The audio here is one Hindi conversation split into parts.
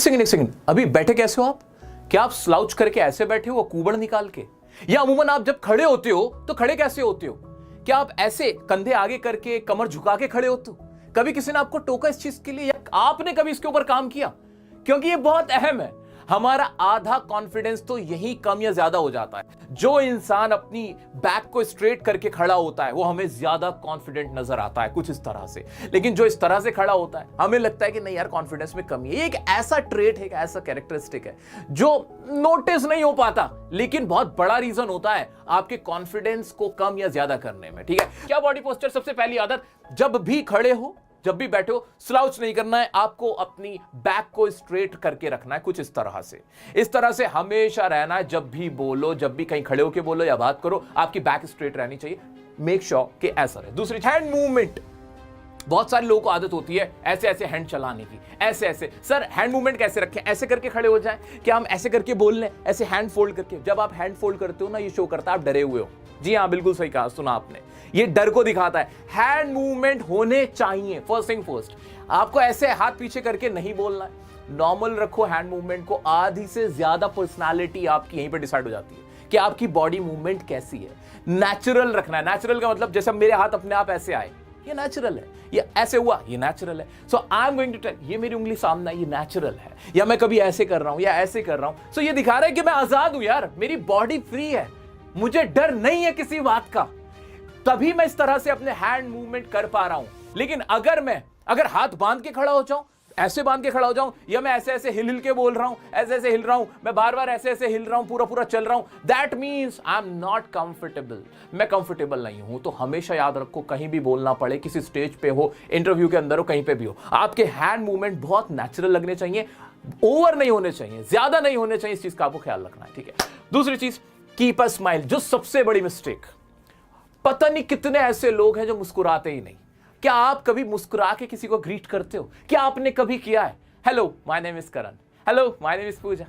सेकंड एक सेकंड, अभी बैठे कैसे हो आप? क्या आप स्लाउच करके ऐसे बैठे हो कुबड़ निकाल के, या अमूमन आप जब खड़े होते हो तो खड़े कैसे होते हो? क्या आप ऐसे कंधे आगे करके कमर झुका के खड़े होते हो? कभी किसी ने आपको टोका इस चीज के लिए, या आपने कभी इसके ऊपर काम किया? क्योंकि ये बहुत अहम है। हमारा आधा कॉन्फिडेंस तो यही कम या ज्यादा हो जाता है। जो इंसान अपनी बैक को स्ट्रेट करके खड़ा होता है वो हमें ज्यादा कॉन्फिडेंट नजर आता है, कुछ इस तरह से। लेकिन जो इस तरह से खड़ा होता है हमें लगता है कि नहीं यार, कॉन्फिडेंस में कमी है। एक ऐसा ट्रेट है, एक ऐसा कैरेक्टरिस्टिक है जो नोटिस नहीं हो पाता, लेकिन बहुत बड़ा रीजन होता है आपके कॉन्फिडेंस को कम या ज्यादा करने में। ठीक है, क्या बॉडी पोस्चर? सबसे पहली आदत, जब भी खड़े हो, जब भी बैठे हो, स्लाउच नहीं करना है। आपको अपनी बैक को स्ट्रेट करके रखना है, कुछ इस तरह से। इस तरह से हमेशा रहना है। जब भी बोलो, जब भी कहीं खड़े होकर बोलो या बात करो, आपकी बैक स्ट्रेट रहनी चाहिए। मेक श्योर कि ऐसा रहे। दूसरी, हैंड मूवमेंट। बहुत सारे लोगों को आदत होती है ऐसे ऐसे हैंड चलाने की, ऐसे ऐसे। सर हैंड मूवमेंट कैसे रखें? ऐसे करके खड़े हो जाएं? क्या हम ऐसे करके बोल लें? ऐसे हैंड फोल्ड करके? जब आप हैंड फोल्ड करते हो ना, ये शो करता है आप डरे हुए हो। जी हाँ, बिल्कुल सही कहा, सुना आपने। ये डर को दिखाता है। हैंड मूवमेंट होने चाहिए। फर्स्ट थिंग फर्स्ट, आपको ऐसे हाथ पीछे करके नहीं बोलना है। नॉर्मल रखो हैंड मूवमेंट को। आधी से ज्यादा पर्सनालिटी आपकी यहीं पर डिसाइड हो जाती है कि आपकी बॉडी मूवमेंट कैसी है। नेचुरल रखना है। नेचुरल का मतलब जैसे मेरे हाथ अपने आप ऐसे आए, ये नेचुरल है। ये ऐसे हुआ, ये नेचुरल है। So I am going to tell, ये मेरी उंगली सामने, ये नेचुरल है। या मैं कभी ऐसे कर रहा हूं या ऐसे कर रहा हूं, सो ये दिखा रहा है कि मैं आजाद हूं यार, मेरी बॉडी फ्री है, मुझे डर नहीं है किसी बात का। तभी मैं इस तरह से अपने हैंड मूवमेंट कर पा रहा हूं। लेकिन अगर हाथ बांध के खड़ा हो जाऊं, ऐसे बांध के खड़ा हो जाऊं, या मैं ऐसे ऐसे हिल के बोल रहा हूं, ऐसे ऐसे हिल रहा हूं, मैं बार बार ऐसे ऐसे हिल रहा हूं, पूरा पूरा चल रहा हूं, that means I am not comfortable. मैं कंफर्टेबल नहीं हूं। तो हमेशा याद रखो, कहीं भी बोलना पड़े, किसी स्टेज पे हो, इंटरव्यू के अंदर हो, कहीं पे भी हो, आपके हैंड मूवमेंट बहुत नेचुरल लगने चाहिए, ओवर नहीं होने चाहिए, ज्यादा नहीं होने चाहिए। इस चीज का आपको ख्याल रखना है। ठीक है। दूसरी चीज, कीप अ स्माइल। जो सबसे बड़ी मिस्टेक, पता नहीं कितने ऐसे लोग हैं जो मुस्कुराते ही नहीं। क्या आप कभी मुस्कुरा के किसी को ग्रीट करते हो? क्या आपने कभी किया है, hello my name is Karan, hello my name is Pooja?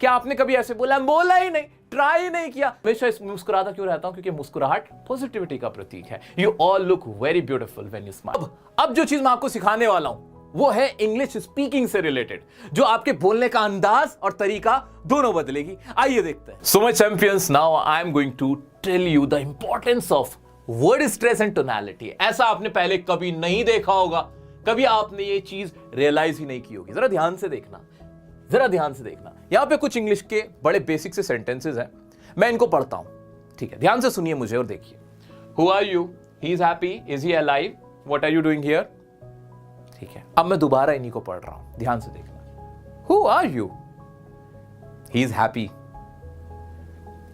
क्या आपने कभी ऐसे बोला? बोला ही नहीं, ट्राई ही नहीं किया। हमेशा इस मुस्कुराता क्यों रहता हूं? क्योंकि मुस्कुराहट पॉजिटिविटी का प्रतीक है। You all look very beautiful when you smile. अब जो चीज मैं आपको सिखाने वाला हूं वो है इंग्लिश स्पीकिंग से रिलेटेड, जो आपके बोलने का अंदाज और तरीका दोनों बदलेगी। आइए देखते हैं। So my champions, now I am going to tell you the importance of word stress and tonality. ऐसा आपने पहले कभी नहीं देखा होगा, कभी आपने ये चीज रियलाइज ही नहीं की होगी। जरा ध्यान से देखना, जरा ध्यान से देखना। यहां पे कुछ इंग्लिश के बड़े बेसिक से सेंटेंसेस हैं, मैं इनको पढ़ता हूं। ठीक है, ध्यान से सुनिए मुझे और देखिए। Who are you? He is happy. Is he alive? What are you doing here? ठीक है, अब मैं दोबारा इन्हीं को पढ़ रहा हूं, ध्यान से देखना। Who are you? He is happy.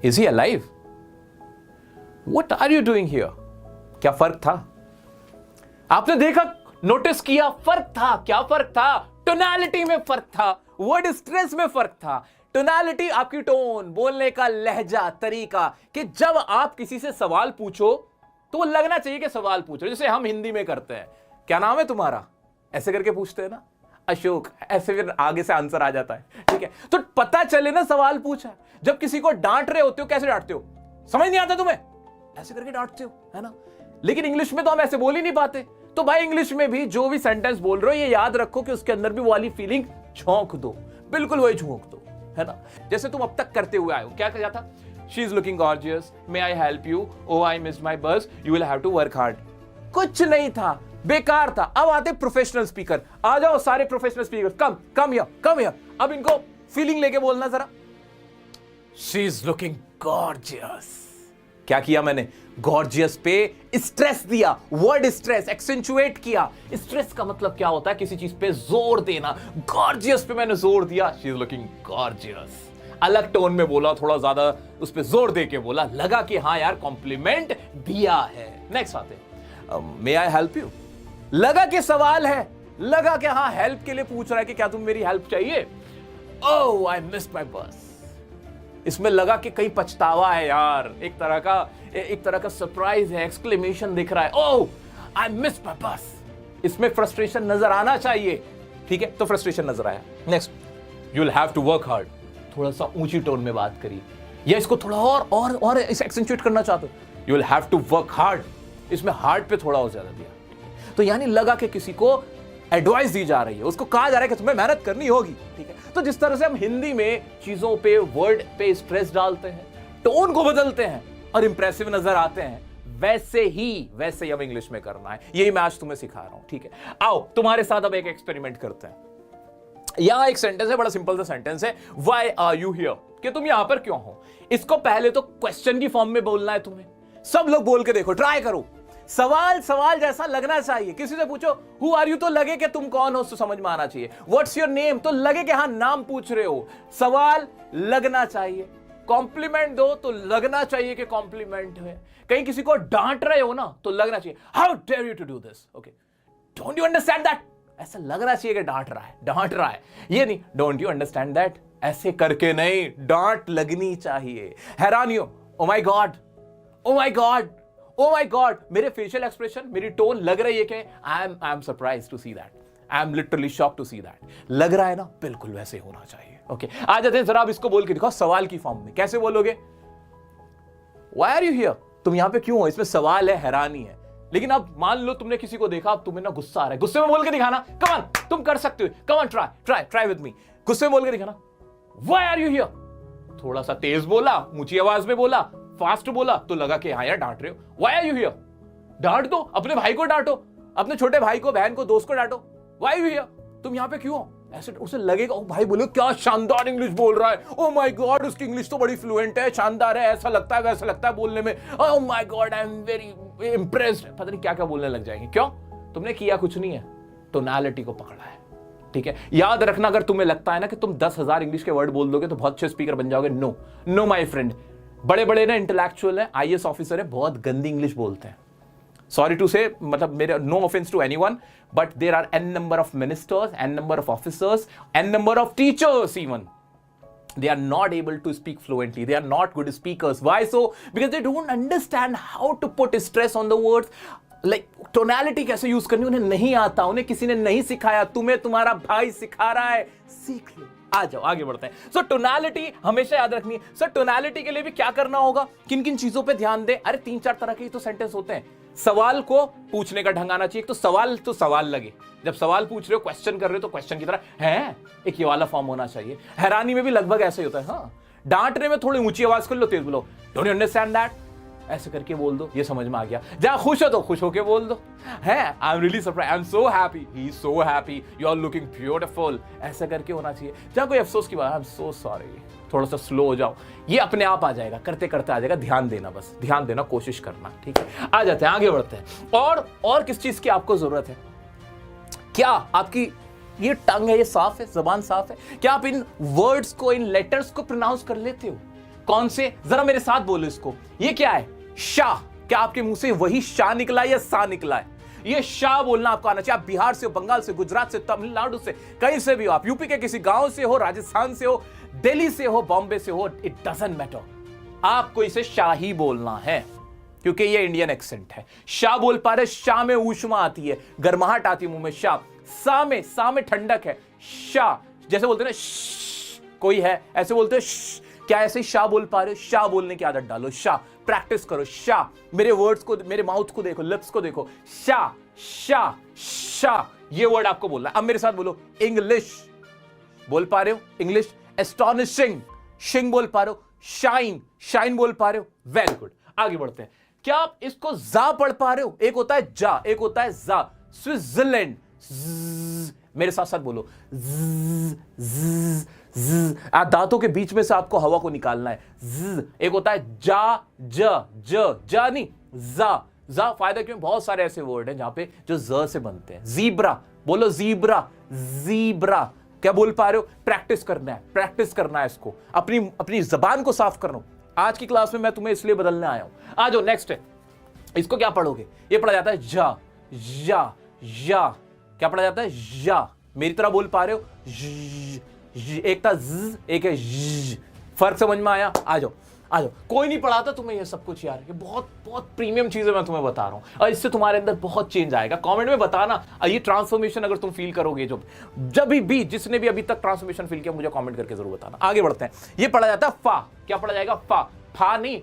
Is he alive? What are you doing here? क्या फर्क था? आपने देखा, नोटिस किया, फर्क था। क्या फर्क था? टोनैलिटी में फर्क था, वर्ड स्ट्रेस में फर्क था। टोनैलिटी आपकी टोन, बोलने का लहजा, तरीका, कि जब आप किसी से सवाल पूछो तो वो लगना चाहिए कि सवाल पूछ रहे हो। जैसे हम हिंदी में करते हैं, क्या नाम है तुम्हारा? ऐसे करके पूछते हैं ना, अशोक। ऐसे फिर आगे से आंसर आ जाता है। ठीक है, तो पता चले ना सवाल पूछा है। जब किसी को डांट रहे होते हो, कैसे डांटते हो? समझ नहीं आता तुम्हें, ऐसे करके डांटते हो, है ना? लेकिन इंग्लिश में तो हम ऐसे बोल ही नहीं पाते। तो भाई इंग्लिश में भी जो भी सेंटेंस बोल रहे हो, ये याद रखो कि उसके अंदर भी वाली फीलिंग झोंक दो, बिल्कुल वही झोंक दो, है ना? जैसे तुम अब तक करते हुए आए हो, क्या कहा था? She is looking gorgeous, may I help you, oh I miss my bus, you will have to work hard. कुछ नहीं था, बेकार था। अब आते प्रोफेशनल स्पीकर। आ जाओ सारे प्रोफेशनल स्पीकर, कम हियर। अब इनको फीलिंग लेके बोलना जरा। She is looking gorgeous. क्या किया मैंने? गॉर्जियस पे स्ट्रेस दिया, वर्ड स्ट्रेस एक्सेंचुएट किया। स्ट्रेस का मतलब क्या होता है? किसी चीज पे जोर देना। गॉर्जियस पे मैंने जोर दिया, शी इज लुकिंग गॉर्जियस। अलग टोन में बोला, थोड़ा ज्यादा उस पे जोर दे के बोला, लगा कि हाँ यार कॉम्प्लीमेंट दिया है। नेक्स्ट आते, मे आई हेल्प यू। लगा कि सवाल है, लगा कि हाँ हेल्प के लिए पूछ रहा है कि क्या तुम मेरी हेल्प चाहिए। ओह आई मिस माई बस। इसमें लगा कि कहीं पछतावा है यार, एक तरह का सरप्राइज है, एक्सक्लेमेशन दिख रहा है, ओह आई मिस माय बस। इसमें फ्रस्ट्रेशन नजर आना चाहिए। ठीक है, तो फ्रस्ट्रेशन नजर आया। Next, you will have to work hard. थोड़ा सा ऊंची टोन में बात करिए, या इसको थोड़ा और एक्सेंचुएट करना चाहते हो, you will have to work hard. इसमें हार्ड पे थोड़ा और ज्यादा दिया। तो यानी लगा कि किसी को एडवाइस दी जा रही है, उसको कहा जा रहा है कि तुम्हें मेहनत करनी होगी, ठीक है। तो जिस तरह से हम हिंदी में चीजों पे, वर्ड पे स्ट्रेस डालते हैं, टोन को बदलते हैं और इंप्रेसिव नजर आते हैं, वैसे ही हम इंग्लिश में करना है। यही मैं आज तुम्हें सिखा रहा हूं, ठीक है। आओ तुम्हारे साथ अब एक एक्सपेरिमेंट करते हैं। यहां एक सेंटेंस है, बड़ा सिंपल सा सेंटेंस है, व्हाई आर यू हियर, कि तुम यहां पर क्यों हो। इसको पहले तो क्वेश्चन की फॉर्म में बोलना है तुम्हें। सब लोग बोल के देखो, ट्राई करो। सवाल जैसा लगना चाहिए। किसी से पूछो हु आर यू, तो लगे कि तुम कौन हो, तो समझ में आना चाहिए। व्हाट्स योर नेम, तो लगे कि हाँ नाम पूछ रहे हो। सवाल लगना चाहिए। कॉम्प्लीमेंट दो तो लगना चाहिए कि कॉम्प्लीमेंट है। कहीं किसी को डांट रहे हो ना, तो लगना चाहिए how dare you to do this, okay, don't you understand that, ऐसा लगना चाहिए कि डांट रहा है। ये नहीं डोंट यू अंडरस्टैंड दैट, ऐसे करके नहीं, डांट लगनी चाहिए। हैरानी हो, oh my god, oh my god, oh my god, मेरे फेशियल एक्सप्रेशन, मेरी टोन लग रही है कि I am surprise to see that, I am literally shock to see that. लग रहा है ना, बिल्कुल वैसे होना चाहिए। ओके, आ जाते हैं, जरा आप इसको बोल के दिखाओ सवाल की फॉर्म में। कैसे बोलोगे? व्हाई आर यू हियर, तुम यहां पे क्यों हो। इसमें सवाल है, हैरानी है। लेकिन अब मान लो तुमने किसी को देखा, अब तुम्हें ना गुस्सा आ रहा है, गुस्से में बोल के दिखाना। कम ऑन, तुम कर सकते हो, come on, try with me. गुस्से में बोल के दिखाना, व्हाई आर यू हियर। थोड़ा सा तेज बोला, ऊंची आवाज में बोला, फास्ट बोला, तो लगा कि हाँ यार डांट रहे हो। व्हाई आर यू हियर, डांट दो, अपने भाई को डांटो, अपने छोटे भाई को, बहन को, दोस्त को डांटो। व्हाई आर यू हियर, तुम यहां पे क्यों हो। ऐसे उसे लगेगा, ओ भाई बोलो क्या शानदार इंग्लिश बोल रहा है, ओ माय गॉड उसकी इंग्लिश तो बड़ी फ्लुएंट है, शानदार है, ऐसा लगता है वैसा लगता है बोलने में, ओ my God I am very impressed. पता नहीं क्या क्या बोलने लग जाएंगे। क्यों? तुमने किया कुछ नहीं है, टोनालिटी को पकड़ा है, ठीक है। याद रखना, अगर तुम्हें लगता है ना कि तुम 10,000 इंग्लिश के वर्ड बोल दोगे तो बहुत अच्छे स्पीकर बन जाओगे, नो नो माय फ्रेंड। बड़े बड़े ना इंटेलेक्चुअल है, आईएएस ऑफिसर है, बहुत गंदी इंग्लिश बोलते हैं। सॉरी टू से, मतलब मेरे no offence to anyone, but there are n number of ministers, n number of officers, n number of teachers even. They are not able to speak fluently. They are not good speakers. Why so? Because they don't understand how to put stress on the words. Like tonality कैसे यूज करनी उन्हें नहीं आता, उन्हें किसी ने नहीं सिखाया, तुम्हें तुम्हारा भाई सिखा रहा है, सीख लो। आ जाओ आगे बढ़ते हैं। सो टोनालिटी हमेशा याद रखनी है। सर टोनालिटी के लिए भी क्या करना होगा, किन किन चीजों पे ध्यान दे। अरे 3-4 तरह के तो सेंटेंस होते हैं। सवाल को पूछने का ढंग आना चाहिए, तो सवाल लगे। जब सवाल पूछ रहे हो, क्वेश्चन कर रहे हो, तो क्वेश्चन की तरह है, एक ये वाला फॉर्म होना चाहिए। हैरानी में भी लगभग ऐसे ही होता है। हाँ, डांटने में थोड़ी ऊंची आवाज कर लो, तेज बोलो, डोंट यू अंडरस्टैंड दैट, ऐसे करके बोल दो, ये समझ में आ गया। जहां खुश हो तो खुश होके बोल दो, है I am really surprise, I am so happy, he is so happy, you are looking beautiful, ऐसा करके होना चाहिए। जहां कोई अफसोस की बात, आई एम सो सॉरी, थोड़ा सा स्लो हो जाओ, ये अपने आप आ जाएगा, करते करते आ जाएगा। ध्यान देना, बस ध्यान देना, कोशिश करना, ठीक है। आ जाते हैं, आगे बढ़ते हैं। और किस चीज की आपको जरूरत है? क्या आपकी ये टंग है, ये साफ है, जबान साफ है? क्या आप इन वर्ड्स को, इन लेटर्स को प्रोनाउंस कर लेते हो? कौन से, जरा मेरे साथ बोलो इसको। ये क्या है? शाह। क्या आपके मुंह से वही शाह निकला है या सा निकला है? ये शाह बोलना आपको आना चाहिए। आप बिहार से हो, बंगाल से, गुजरात से, तमिलनाडु से, कहीं से भी हो, आप यूपी के किसी गांव से हो, राजस्थान से हो, दिल्ली से हो, बॉम्बे से हो, इट डजंट मैटर, आपको इसे शाह ही बोलना है, क्योंकि ये इंडियन एक्सेंट है। शाह बोल पा रहे, शाह में ऊष्मा आती है, गर्माहट आती है मुंह में। शाह, सा में ठंडक है। शाह जैसे बोलते हैं ना, कोई है ऐसे बोलते हैं, क्या ऐसे ही शाह बोल पा रहे हो? शाह बोलने की आदत डालो, शाह प्रैक्टिस करो। शाह, मेरे वर्ड्स को, मेरे माउथ को देखो, लिप्स को देखो। शाह शाह शाह, ये वर्ड आपको बोलना है। अब मेरे साथ बोलो, इंग्लिश बोल पा रहे हो? इंग्लिश। एस्टॉनिशिंग, शिंग बोल पा रहे हो? शाइन, शाइन बोल पा रहे हो? Very good. आगे बढ़ते हैं। क्या आप इसको जा पढ़ पा रहे हो? एक होता है जा, एक होता है जा। स्विट्जरलैंड, मेरे साथ साथ बोलो, आप दांतों के बीच में से आपको हवा को निकालना है। एक होता है जा, जा नहीं, जा। फायदा क्यों? बहुत सारे ऐसे वर्ड हैं जहां पे जो ज से बनते हैं। जीब्रा बोलो, जीब्रा। क्या बोल पा रहे हो? प्रैक्टिस करना है इसको, अपनी जबान को साफ करना। आज की क्लास में मैं तुम्हें इसलिए बदलने आया हूं। आ जाओ, नेक्स्ट है। इसको क्या पढ़ोगे? ये पढ़ा जाता है या। क्या पढ़ा जाता है? या। मेरी तरह बोल पा रहे हो? एक था ज, एक है ज। फर्क समझ में आया? आ जाओ। कोई नहीं पढ़ाता तुम्हें ये सब कुछ यार, ये बहुत प्रीमियम चीजें मैं तुम्हें बता रहा हूं, और इससे तुम्हारे अंदर बहुत चेंज आएगा। कमेंट में बताना ये ट्रांसफॉर्मेशन अगर तुम फील करोगे, जब भी जिसने भी अभी तक ट्रांसफॉर्मेशन फील किया, मुझे कमेंट करके जरूर बताना। आगे बढ़ते हैं। ये पढ़ा जाता है फा। क्या पढ़ा जाएगा? फा नहीं,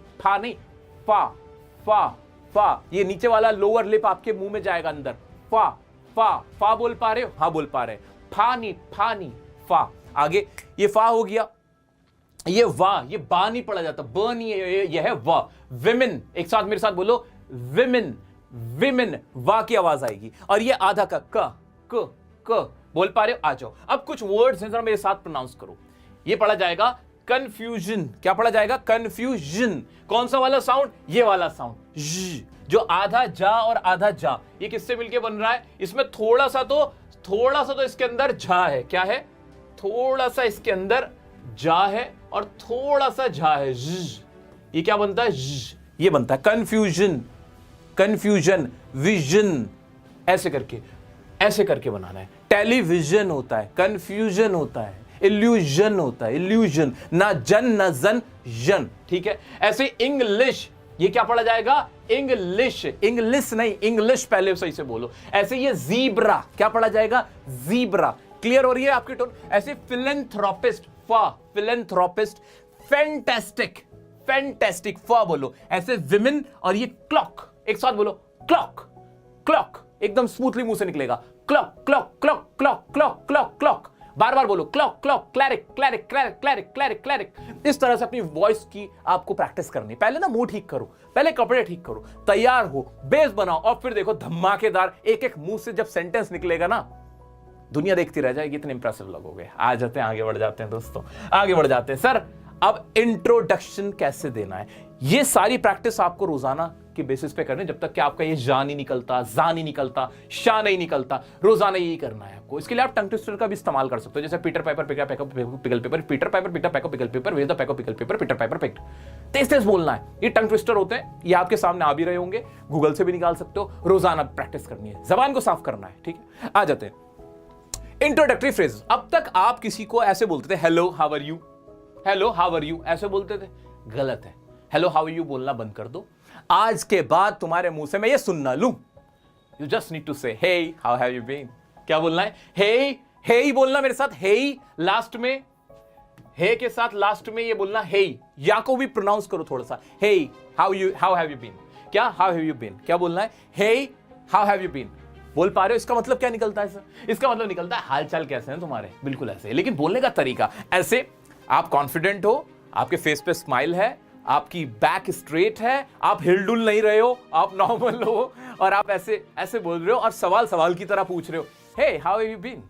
फा। ये नीचे वाला लोअर लिप आपके मुंह में जाएगा अंदर। फा फा, फा बोल पा रहे हो? हाँ बोल पा रहे हैं। फा नहीं, फा। आगे ये फा हो गया, ये वाह, ये बा नहीं पढ़ा जाता, ब नहीं है, ये है वाह। विमेन, एक साथ मेरे साथ बोलो, विमेन, विमेन, वाह की आवाज आएगी। और ये आधा का क बोल पा रहे हो? आ जाओ। अब कुछ वर्ड्स हैं, जरा मेरे साथ प्रोनाउंस करो। ये पढ़ा जाएगा कंफ्यूजन। क्या पढ़ा जाएगा? कंफ्यूजन। कौन सा वाला साउंड? ये वाला साउंड, जो आधा जा और आधा जा, ये किससे मिलके बन रहा है? इसमें थोड़ा सा तो इसके अंदर जा है। क्या है? थोड़ा सा इसके अंदर जा है और थोड़ा सा जा है। ये क्या बनता है? ये बनता है कंफ्यूजन। कंफ्यूजन, विजन, ऐसे करके बनाना है। टेलीविजन होता है, कंफ्यूजन होता है, इल्यूजन होता है, इल्यूजन, ना जन ना जन, जन। ठीक है। ऐसे इंग्लिश, ये क्या पढ़ा जाएगा? इंग्लिश, इंग्लिश नहीं, इंग्लिश पहले सही से बोलो। ऐसे ये जीब्रा, क्या पढ़ा जाएगा? जीब्रा। क्लियर हो रही है आपकी टोन? ऐसे फिलेंथ्रोपिस्ट, फा, फिलेंथ्रोपिस्ट। फैंटास्टिक, फैंटास्टिक, फा बोलो। ऐसे विमेन, और ये क्लॉक, एक साथ बोलो, क्लॉक, क्लॉक, एकदम स्मूथली मुंह से निकलेगा। Clock, clock, clock, clock, clock, clock, clock. बार बार बोलो, क्लॉक, क्लॉक, क्लैरिक, क्लैरिक, क्लैरिक, क्लैरिक, क्लैरिक, क्लैरिक। इस तरह से अपनी वॉइस की आपको प्रैक्टिस करनी। पहले ना मुंह ठीक करो, पहले कपड़े ठीक करो, तैयार हो, बेस बनाओ, और फिर देखो धमाकेदार एक एक मुंह से जब सेंटेंस निकलेगा ना, दुनिया देखती रह जाएगी। इतने इंप्रेसिव लगोगे। आ जाते हैं, आगे बढ़ जाते हैं दोस्तों, आगे बढ़ जाते हैं। सर अब इंट्रोडक्शन कैसे देना है, ये सारी प्रैक्टिस आपको रोजाना के बेसिस पे करनी, जब तक कि आपका ये जा नहीं निकलता, जा नहीं निकलता, शाह नहीं निकलता। रोजाना यही करना है आपको। इसके लिए आप टंग ट्विस्टर का भी इस्तेमाल कर सकते हो, जैसे Peter Piper pick up pickle pepper, Peter Piper pick up pickle pepper, where the pack pickle pepper, Peter Piper picked. तेज तेज बोलना है। ये टंग ट्विस्टर होते हैं, ये आपके सामने आ भी रहे होंगे, गूगल से भी निकाल सकते हो। रोजाना प्रैक्टिस करनी है, जबान को साफ करना है। ठीक है, आ जाते हैं इंट्रोडक्टरी फ्रेज। अब तक आप किसी को ऐसे बोलते थे, hello how are you, hello how are you, ऐसे बोलते थे। गलत है। हेलो हाउ आर यू बोलना बंद कर दो। आज के बाद तुम्हारे मुंह से मैं ये सुनना लूं, you just need to say hey how have you been. क्या बोलना है? हे, हे ही बोलना मेरे साथ। हे लास्ट में, हे के साथ लास्ट में ये बोलना हे, या को भी प्रोनाउंस करो थोड़ा सा। Hey how have you been. क्या? How have you been. क्या बोलना है? Hey how have you been. बोल पा रहे हो? इसका मतलब क्या निकलता है सर? इसका मतलब निकलता है हालचाल कैसे हैं तुम्हारे। बिल्कुल ऐसे, लेकिन बोलने का तरीका ऐसे, आप कॉन्फिडेंट हो, आपके फेस पे स्माइल है, आपकी बैक स्ट्रेट है, आप हिलडुल नहीं रहे हो, आप नॉर्मल हो, और आप ऐसे ऐसे बोल रहे हो, और सवाल सवाल की तरह पूछ रहे हो, hey how have you been.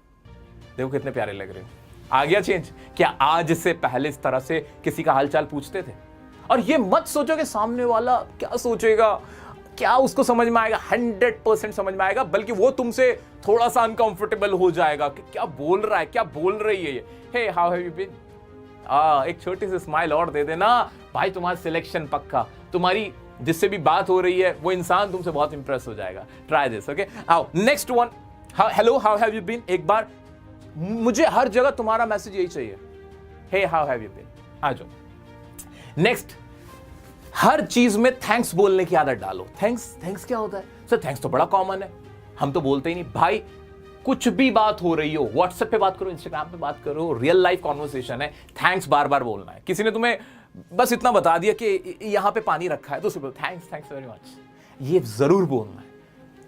देखो कितने प्यारे लग रहे हो। आ गया चेंज? क्या आज से पहले इस तरह से किसी का हालचाल पूछते थे? और ये मत सोचो कि सामने वाला क्या सोचेगा, क्या उसको समझ में आएगा। 100% समझ में आएगा, बल्कि वो तुमसे थोड़ा सा अनकंफर्टेबल हो जाएगा कि क्या बोल रहा है, क्या बोल रही है ये। Hey how have you been. एक छोटी सी स्माइल और दे देना भाई, तुम्हारा सिलेक्शन पक्का। तुम्हारी जिससे भी बात हो रही है वो इंसान तुमसे बहुत इंप्रेस हो जाएगा। Try this, okay. आओ next one, hello how have you been. एक बार मुझे हर जगह तुम्हारा मैसेज यही चाहिए, hey how have you been. आ जाओ नेक्स्ट। हर चीज में थैंक्स बोलने की आदत डालो। थैंक्स, थैंक्स क्या होता है सर? थैंक्स तो बड़ा कॉमन है, हम तो बोलते ही नहीं भाई। कुछ भी बात हो रही हो, व्हाट्सएप पे बात करो, इंस्टाग्राम पे बात करो, रियल लाइफ कॉन्वर्सेशन है, थैंक्स बार बार बोलना है। किसी ने तुम्हें बस इतना बता दिया कि यहां पे पानी रखा है, तो उसे बोलो थैंक्स, थैंक्स वेरी मच। ये जरूर बोलना है,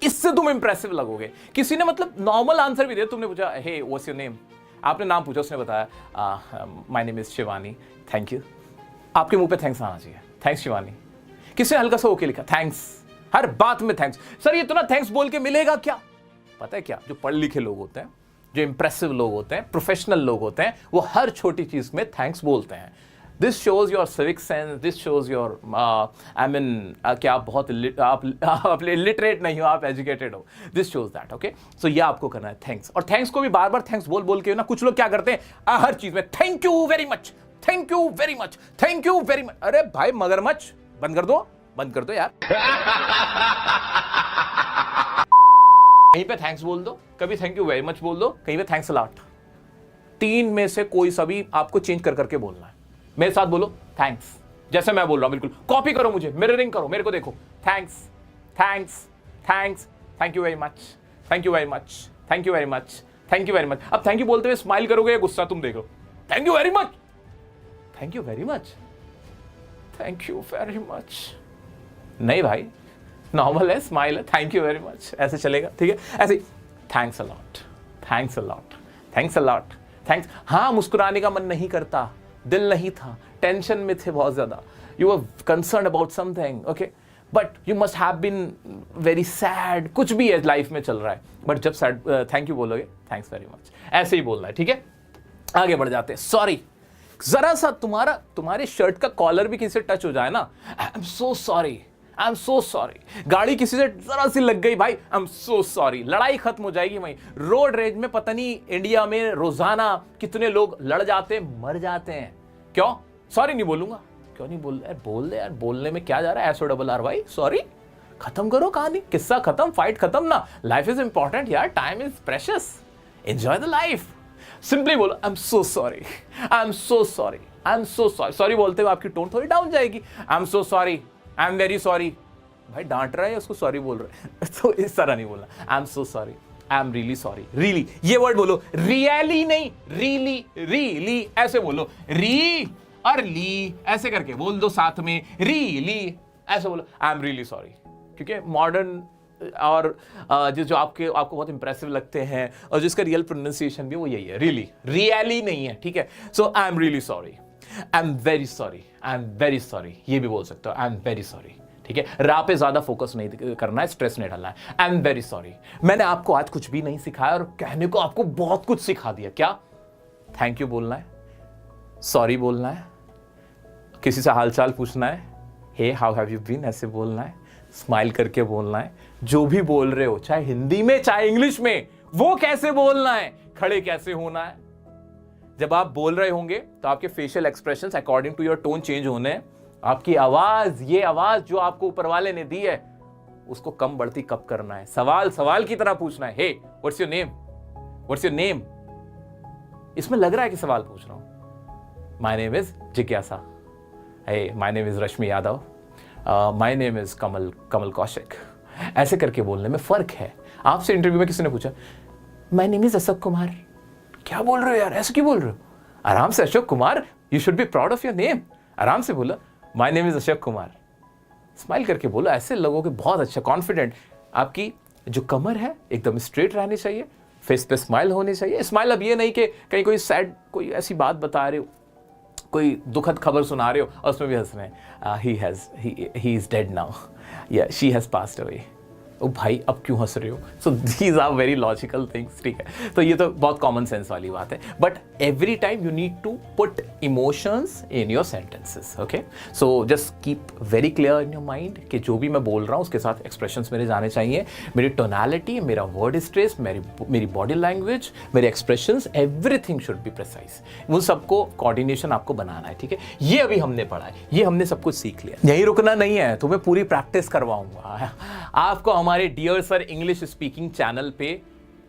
इससे तुम इंप्रेसिव लगोगे। किसी ने मतलब नॉर्मल आंसर भी दिया, तुमने पूछा हे व्हाट्स योर नेम, आपने नाम पूछा, उसने बताया my name is Shivani, thank you. आपके मुंह पे थैंक्स आना चाहिए, थैंक्स शिवानी। किसी ने हल्का सा ओके लिखा, थैंक्स। हर बात में थैंक्स। सर ये इतना थैंक्स बोल के मिलेगा क्या? पता है क्या, जो पढ़े लिखे लोग होते हैं, जो इंप्रेसिव लोग होते हैं, प्रोफेशनल लोग होते हैं, वो हर छोटी चीज में थैंक्स बोलते हैं। This shows your civic sense, this shows your I mean क्या आप बहुत आप लिटरेट नहीं हो, आप एजुकेटेड हो। This shows that, okay. So ये आपको करना है थैंक्स। और थैंक्स को भी बार बार थैंक्स बोल बोल के ना, कुछ लोग क्या करते हैं हर चीज में thank you very much, thank you very much, thank you very much. अरे भाई मगरमच्छ बंद कर दो, बंद कर दो यार। कहीं पे थैंक्स बोल दो, कभी थैंक यू वेरी मच बोल दो, कहीं पे थैंक्स अ लॉट। तीन में से कोई सभी आपको चेंज कर करके बोलना है। मेरे साथ बोलो थैंक्स, जैसे मैं बोल रहा हूं बिल्कुल कॉपी करो, मुझे मिररिंग करो, मेरे को देखो। Thanks, thanks, thanks, thank you very much, thank you very much, thank you very much, thank you very much. अब थैंक यू बोलते हुए स्माइल करोगे या गुस्सा, तुम देखो। Thank you very much, thank you very much, thank you very much. नहीं भाई, नॉर्मल है, स्माइल है, थैंक यू वेरी मच, ऐसे चलेगा। ठीक है, ऐसे thanks a lot, thanks a lot, thanks a lot, thanks. हाँ, मुस्कुराने का मन नहीं करता, दिल नहीं था, टेंशन में थे बहुत ज्यादा, you are concern about something, okay, but you must have been very sad, कुछ भी है लाइफ में चल रहा है, बट जब सैड थैंक यू बोलोगे, थैंक्स वेरी मच, ऐसे ही बोलना है, ठीक है। आगे बढ़ जाते हैं। सॉरी, जरा सा तुम्हारे शर्ट का कॉलर भी किसी से टच हो जाए ना, आई am so sorry, I am so sorry. गाड़ी किसी से जरा सी लग गई, भाई आई एम सो सॉरी, लड़ाई खत्म हो जाएगी वहीं। रोड रेज में पता नहीं इंडिया में रोजाना कितने लोग लड़ जाते हैं, मर जाते हैं। क्यों? सॉरी नहीं बोलूंगा। क्यों नहीं बोल यार? बोल दे यार, बोलने में क्या जा रहा है? SORR भाई, सॉरी, खत्म करो कहानी, किस्सा खत्म, फाइट खत्म ना। लाइफ इज इंपॉर्टेंट यार, time is precious, enjoy the life. Simply बोलो I am so sorry, I am so sorry, I am so sorry. Sorry बोलते हुए आपकी टोन थोड़ी डाउन जाएगी। I am so sorry, I am very sorry. भाई डांट रहा है, उसको सॉरी बोल रहा है तो इस तरह नहीं बोलना। आई am so sorry, I am really sorry. Really ये वर्ड बोलो, रियली नहीं, रियली, रियली ऐसे बोलो। री और ली ऐसे करके बोल दो साथ में, रियली ऐसे बोलो, आई एम रियली सॉरी। क्योंकि मॉडर्न और जो आपको बहुत इंप्रेसिव लगते हैं और जिसका रियल प्रोनाउंसिएशन भी वो यही है, रियली, रियली नहीं है, ठीक है। So I am really sorry, I am very sorry, I am very sorry, ये भी बोल सकते हो, आई एम वेरी सॉरी, ठीक है। रा पे ज्यादा फोकस नहीं करना है, स्ट्रेस नहीं डालना है। I am very sorry. मैंने आपको आज कुछ भी नहीं सिखाया और कहने को आपको बहुत कुछ सिखा दिया। क्या? थैंक यू बोलना है, सॉरी बोलना है, किसी से हालचाल पूछना है, hey how have you been ऐसे बोलना है, स्माइल करके बोलना है। जो भी बोल रहे हो, चाहे हिंदी में चाहे इंग्लिश में, वो कैसे बोलना है, खड़े कैसे होना है। जब आप बोल रहे होंगे तो आपके facial expressions according to your tone change होने हैं। आपकी आवाज, ये आवाज जो आपको ऊपर वाले ने दी है, उसको कम बढ़ती कब करना है। सवाल की तरह पूछना है। Hey what's your name, what's your name. इसमें लग रहा है कि सवाल पूछ रहा हूं। माय नेम इज जिज्ञासा, hey my name is Rashmi Yadav, my name is Kamal Kaushik. ऐसे करके बोलने में फर्क है। आपसे इंटरव्यू में किसी ने पूछा my name is Ashok Kumar, क्या बोल रहे हो यार, ऐसे क्यों बोल रहे हो? आराम से, Ashok Kumar, you should be proud of your name. आराम से बोलो, my name is Ashok Kumar. Smile करके बोलो। ऐसे लोगों के बहुत अच्छा कॉन्फिडेंट। आपकी जो कमर है एकदम स्ट्रेट रहनी चाहिए, फेस पे स्माइल होनी चाहिए। स्माइल अब ये नहीं कि कहीं कोई सैड, कोई ऐसी बात बता रहे हो, कोई दुखद खबर सुना रहे हो और उसमें भी हंस रहे हैं। ही इज डेड नाउ, या शी हैज पास्ड अवे। ओ भाई, अब क्यों हंस रहे हो? So these are very logical things, ठीक है। तो ये तो बहुत कॉमन सेंस वाली बात है, but every time you need to put emotions in your sentences, okay. So just keep very clear in your mind कि जो भी मैं बोल रहा हूँ उसके साथ एक्सप्रेशंस मेरे जाने चाहिए। मेरी टोनालिटी, मेरा वर्ड स्ट्रेस, मेरी बॉडी लैंग्वेज, मेरे expressions, everything should be precise. वो सबको कोऑर्डिनेशन आपको बनाना है, ठीक है। ये अभी हमने पढ़ा है, ये हमने सब कुछ सीख लिया। यही रुकना नहीं है, तुम्हें पूरी प्रैक्टिस करवाऊंगा। आपको हमारे dear sir English speaking channel पे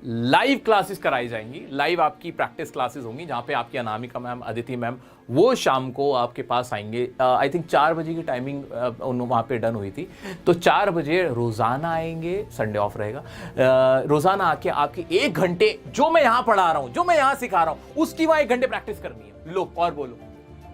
लाइव क्लासेस कराई जाएंगी। लाइव आपकी प्रैक्टिस क्लासेस होंगी जहां पे आपकी अनामिका मैम, अदिति मैम, वो शाम को आपके पास आएंगे। आई थिंक 4 बजे की टाइमिंग वहाँ पे डन हुई थी, तो 4 बजे रोजाना आएंगे, संडे ऑफ रहेगा। रोजाना आके आपके 1 घंटे जो मैं यहाँ पढ़ा रहा हूँ, जो मैं यहाँ सिखा रहा हूँ, उसकी वहाँ 1 घंटे प्रैक्टिस करनी है। लो और बोलो।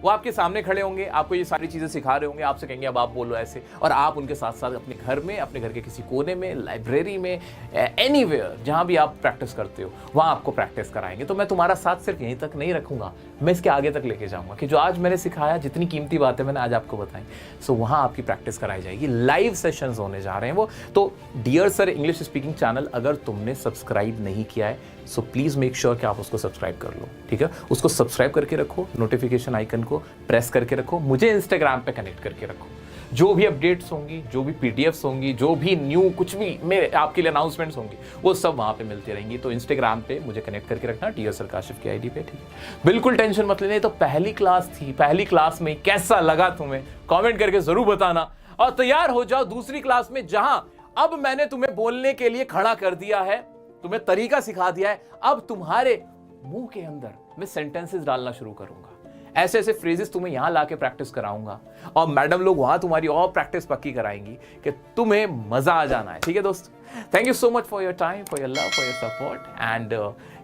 वो आपके सामने खड़े होंगे, आपको ये सारी चीजें सिखा रहे होंगे, आपसे कहेंगे अब आप बोलो ऐसे, और आप उनके साथ साथ अपने घर में, अपने घर के किसी कोने में, लाइब्रेरी में, एनीवेयर जहां भी आप प्रैक्टिस करते हो वहां आपको प्रैक्टिस कराएंगे। तो मैं तुम्हारा साथ सिर्फ यहीं तक नहीं रखूंगा, मैं इसके आगे तक लेके जाऊंगा कि जो आज मैंने सिखाया, जितनी कीमती बातें मैंने आज आपको बताई, सो वहां आपकी प्रैक्टिस कराई जाएगी। लाइव सेशंस होने जा रहे हैं वो। तो dear sir English speaking channel अगर तुमने सब्सक्राइब नहीं किया है, सो प्लीज मेक श्योर कि आप उसको सब्सक्राइब कर लो, ठीक है। उसको सब्सक्राइब करके रखो, नोटिफिकेशन आइकन को प्रेस करके रखो, मुझे इंस्टाग्राम पे कनेक्ट करके रखो। जो भी अपडेट्स होंगी, जो भी पीडीएफ्स होंगी, जो भी न्यू कुछ भी मेरे आपके लिए अनाउंसमेंट्स होंगी, वो सब वहां पे मिलती रहेंगी। तो इंस्टाग्राम पे मुझे कनेक्ट करके रखना, डियर सर काशिफ की आईडी पे, ठीक है। बिल्कुल टेंशन मत लेना। तो पहली क्लास थी, पहली क्लास में कैसा लगा तुम्हें कमेंट करके जरूर बताना, और तैयार हो जाओ दूसरी क्लास में, जहां अब मैंने तुम्हें बोलने के लिए खड़ा कर दिया है, तुम्हें तरीका सिखा दिया है। अब तुम्हारे मुंह के अंदर मैं सेंटेंसेस डालना शुरू करूंगा, ऐसे ऐसे फ्रेजेस तुम्हें यहां लाके प्रैक्टिस कराऊंगा, और मैडम लोग वहां तुम्हारी और प्रैक्टिस पक्की कराएंगी कि तुम्हें मजा आ जाना है, ठीक है दोस्त। Thank you so much for your time, for your love, for your support, and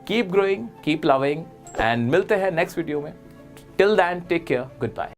keep growing, keep loving, and मिलते हैं नेक्स्ट वीडियो में। Till then take care, good bye.